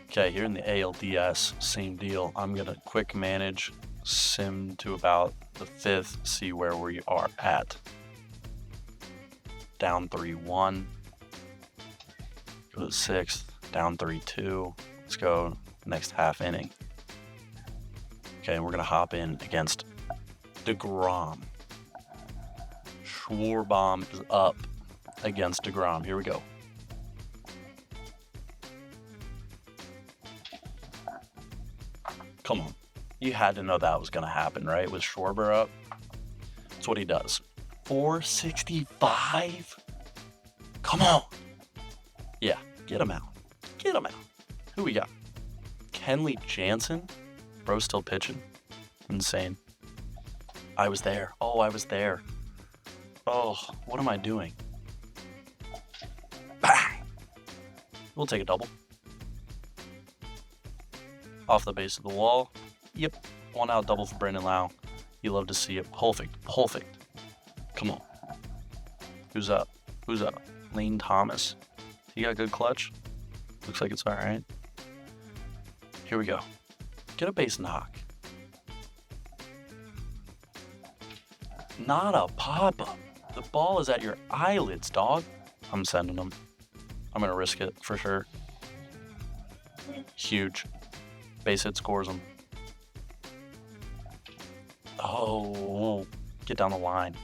Speaker 1: Okay, here in the ALDS, same deal. I'm going to quick manage, sim to about the 5th, see where we are at. Down 3-1. Go to the 6th, down 3-2. Let's go next half inning. Okay, we're going to hop in against DeGrom. Schwarbaum is up against DeGrom. Here we go. Come on. You had to know that was going to happen, right? With Schwarber up. That's what he does. 465? Come on. Yeah, get him out. Get him out. Who we got? Kenley Jansen? Bro still pitching. Insane. I was there. Oh, I was there. Oh, what am I doing? Bang! We'll take a double. Off the base of the wall. Yep. 1 out double for Brandon Lau. You love to see it. Perfect. Perfect. Come on. Who's up? Who's up? Lane Thomas. He got a good clutch. Looks like it's all right. Here we go. Get a base knock. Not a pop-up. The ball is at your eyelids, dog. I'm sending them. I'm going to risk it for sure. Huge. Base hit scores them. Oh, get down the line.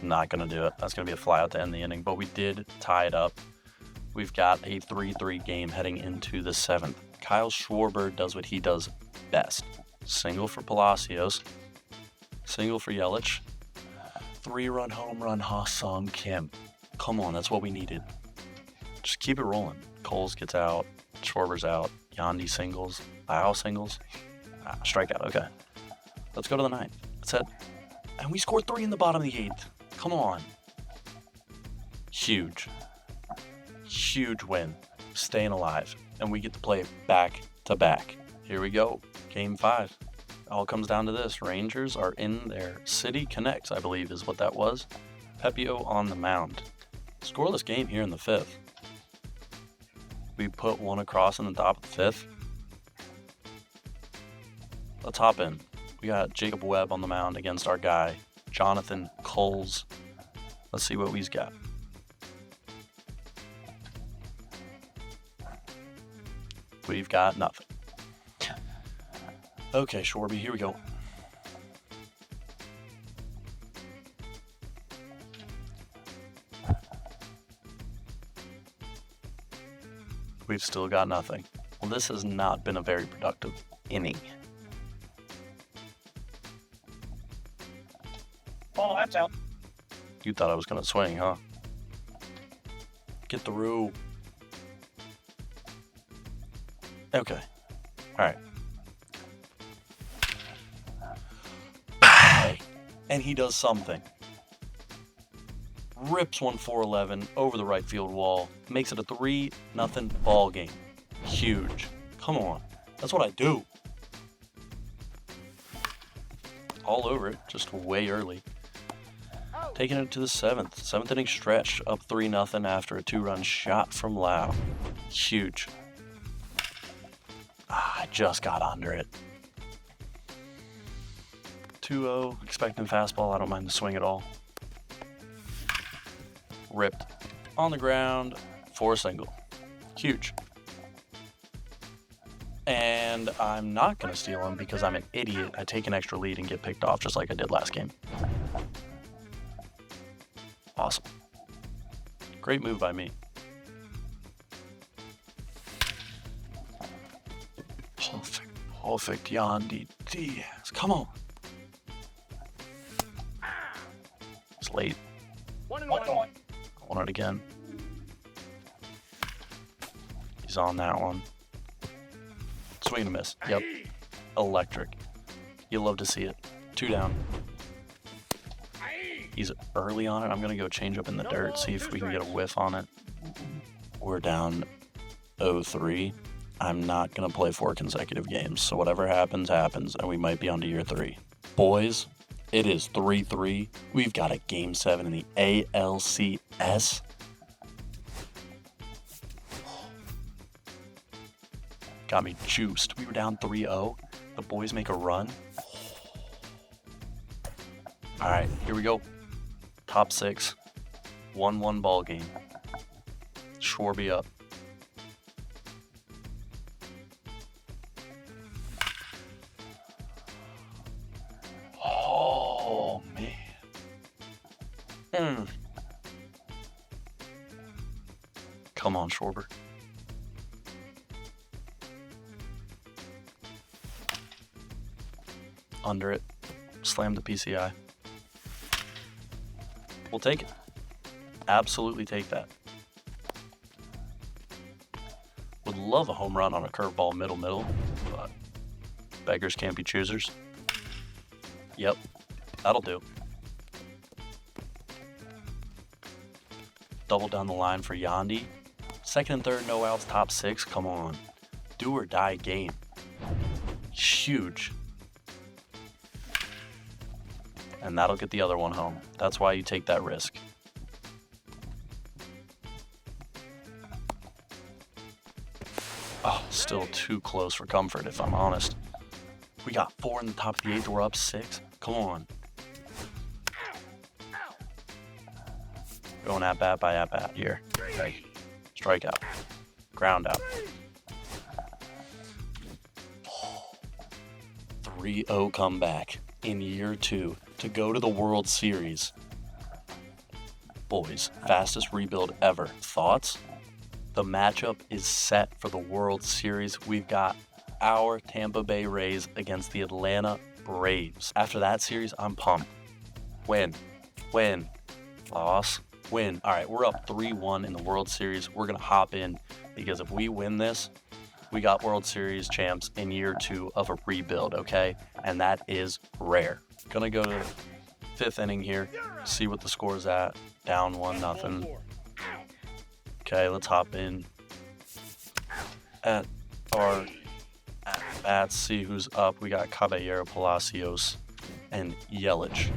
Speaker 1: Not going to do it. That's going to be a fly out to end the inning, but we did tie it up. We've got a 3-3 game heading into the 7th. Kyle Schwarber does what he does best. Single for Palacios. Single for Yelich. 3-run home run, Ha-Sung Kim. Come on, that's what we needed. Just keep it rolling. Coles gets out. Schwarber's out. Yandy singles. Lau singles. Strikeout, okay. Let's go to the 9th. That's it. And we scored 3 in the bottom of the 8th. Come on. Huge. Huge win, staying alive, and we get to play back to back. Here we go, game 5. All comes down to this. Rangers are in their City Connects, I believe is what that was. Pepio on the mound. Scoreless game here in the 5th. We put one across in the top of the 5th. Let's hop in. We got Jacob Webb on the mound against our guy, Jonathan Coles. Let's see what we've got. We've got nothing. Okay, Shorby, here we go. We've still got nothing. Well, this has not been a very productive inning.
Speaker 2: Oh, that's out.
Speaker 1: You thought I was going to swing, huh? Get through. Okay. All right. Bang! And he does something. Rips one 411 over the right field wall. Makes it a 3-0 ball game. Huge. Come on. That's what I do. All over it, just way early. Taking it to the 7th inning stretch, up 3-0 after a 2-run shot from Lau. Huge. I just got under it. 2-0, expecting fastball. I don't mind the swing at all. Ripped on the ground for a single. Huge. And I'm not going to steal him because I'm an idiot. I take an extra lead and get picked off just like I did last game. Awesome. Great move by me. Perfect Yandy Diaz. Come on. It's late.
Speaker 2: 1-1.
Speaker 1: I want it again. He's on that one. Swing and a miss. Yep. Electric. You love to see it. 2 down. He's early on it. I'm going to go change up in the dirt, see if we can get a whiff on it. We're down 0-3. I'm not going to play 4 consecutive games, so whatever happens, happens, and we might be on to year 3. Boys, it is 3-3. We've got a Game 7 in the ALCS. Got me juiced. We were down 3-0. The boys make a run. All right, here we go. Top 6. 1-1 ball game. Schwarby up. Oh, man. Come on, Schwarber. Under it. Slam the PCI. We'll take it. Absolutely take that. Would love a home run on a curveball middle, but beggars can't be choosers. Yep, that'll do. Double down the line for Yandy. 2nd and 3rd, no outs, top 6. Come on. Do or die game. Huge. And that'll get the other one home. That's why you take that risk. Oh, still too close for comfort, if I'm honest. We got 4 in the top of the 8th. We're up 6. Come on. Going at bat by at bat here. Okay. Strikeout. Ground out. 3-0 comeback in year 2 to go to the World Series. Boys, fastest rebuild ever. Thoughts? The matchup is set for the World Series. We've got our Tampa Bay Rays against the Atlanta Braves. After that series, I'm pumped. Win. Loss. Win. All right, we're up 3-1 in the World Series. We're going to hop in because if we win this, we got World Series champs in year 2 of a rebuild, okay? And that is rare. Gonna go to 5th inning here, see what the score's at. Down 1-0. Okay, let's hop in at our at-bats, see who's up. We got Caballero, Palacios, and Yelich.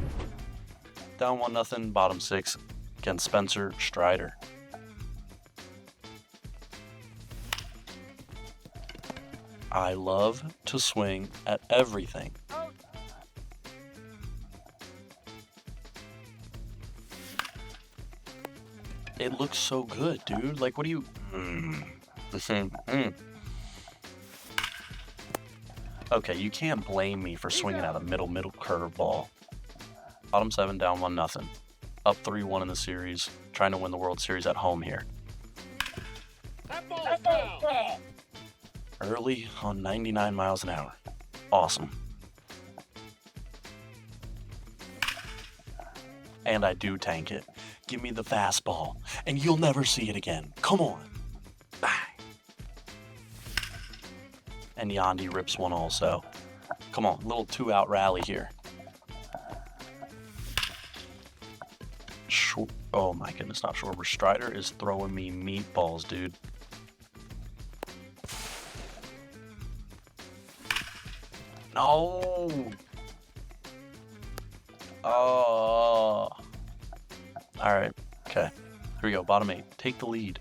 Speaker 1: Down 1-0, bottom 6 against Spencer Strider. I love to swing at everything. It looks so good, dude. Like, what do you... The same. Okay, you can't blame me for swinging at a middle curveball. Bottom 7, down 1-0. Up 3-1 in the series. Trying to win the World Series at home here. Early on 99 miles an hour. Awesome. And I do tank it. Give me the fastball, and you'll never see it again. Come on. Bang. And Yandy rips one also. Come on, little 2-out rally here. Oh my goodness, not Schwarber. Strider is throwing me meatballs, dude. No. Oh. All right. Okay. Here we go. Bottom 8. Take the lead.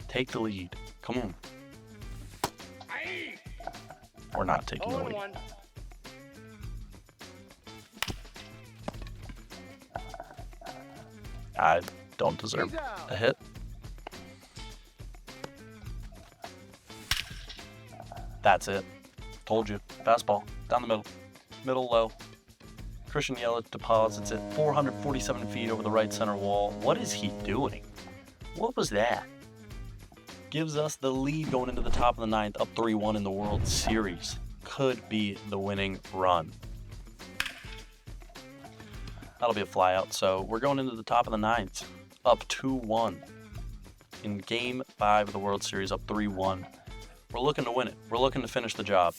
Speaker 1: Take the lead. Come on. We're not taking the lead. I don't deserve a hit. That's it. Told you. Fastball. Down the middle. Middle low. Christian Yelich deposits it 447 feet over the right center wall. What is he doing? What was that? Gives us the lead going into the top of the 9th, up 3-1 in the World Series. Could be the winning run. That'll be a flyout. So we're going into the top of the 9th, up 2-1 in Game 5 of the World Series, up 3-1. We're looking to win it. We're looking to finish the job.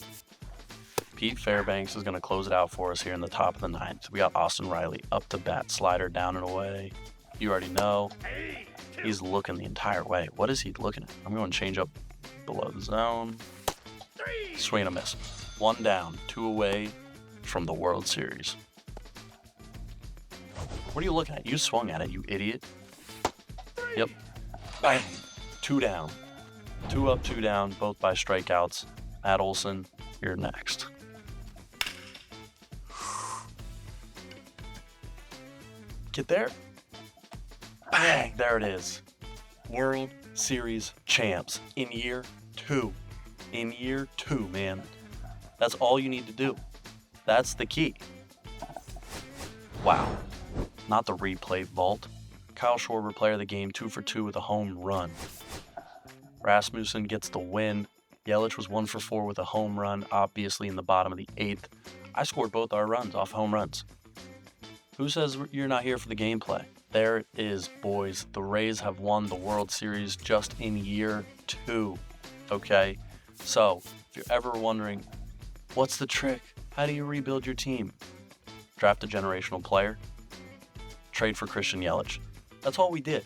Speaker 1: Pete Fairbanks is going to close it out for us here in the top of the 9th. We got Austin Riley up to bat, slider down and away. You already know. He's looking the entire way. What is he looking at? I'm going to change up below the zone. Swing and a miss. 1 down, 2 away from the World Series. What are you looking at? You swung at it, you idiot. Yep. Bang. 2 down. 2 up, 2 down, both by strikeouts. Matt Olson, you're next. Get there. Bang. There it is. World Series champs in year 2. In year 2, man. That's all you need to do. That's the key. Wow. Not the replay vault. Kyle Schwarber, player of the game, 2 for 2 with a home run. Rasmussen gets the win. Yelich was 1 for 4 with a home run, obviously in the bottom of the 8th. I scored both our runs off home runs. Who says you're not here for the gameplay? There it is, boys. The Rays have won the World Series just in year 2. Okay? So, if you're ever wondering, what's the trick? How do you rebuild your team? Draft a generational player. Trade for Christian Yelich. That's all we did.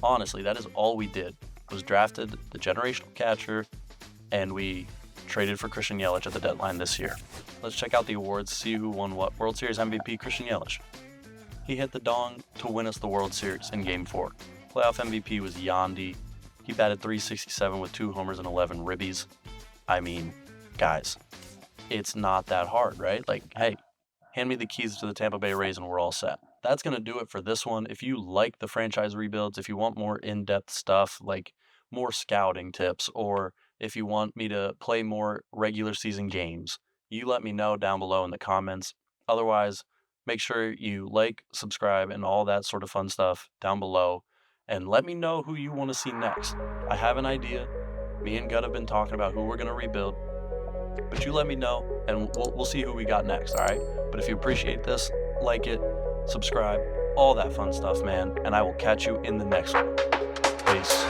Speaker 1: Honestly, that is all we did. Was drafted the generational catcher, and we traded for Christian Yelich at the deadline this year. Let's check out the awards, see who won what. World Series MVP, Christian Yelich. He hit the dong to win us the World Series in Game 4. Playoff MVP was Yandy. He batted .367 with 2 homers and 11 ribbies. I mean, guys, it's not that hard, right? Like, hey, hand me the keys to the Tampa Bay Rays and we're all set. That's going to do it for this one. If you like the franchise rebuilds, if you want more in-depth stuff, like more scouting tips, or if you want me to play more regular season games, you let me know down below in the comments. Otherwise, make sure you like, subscribe, and all that sort of fun stuff down below. And let me know who you want to see next. I have an idea. Me and Gut have been talking about who we're going to rebuild. But you let me know, and we'll see who we got next, all right? But if you appreciate this, like it, subscribe, all that fun stuff, man. And I will catch you in the next one. Peace.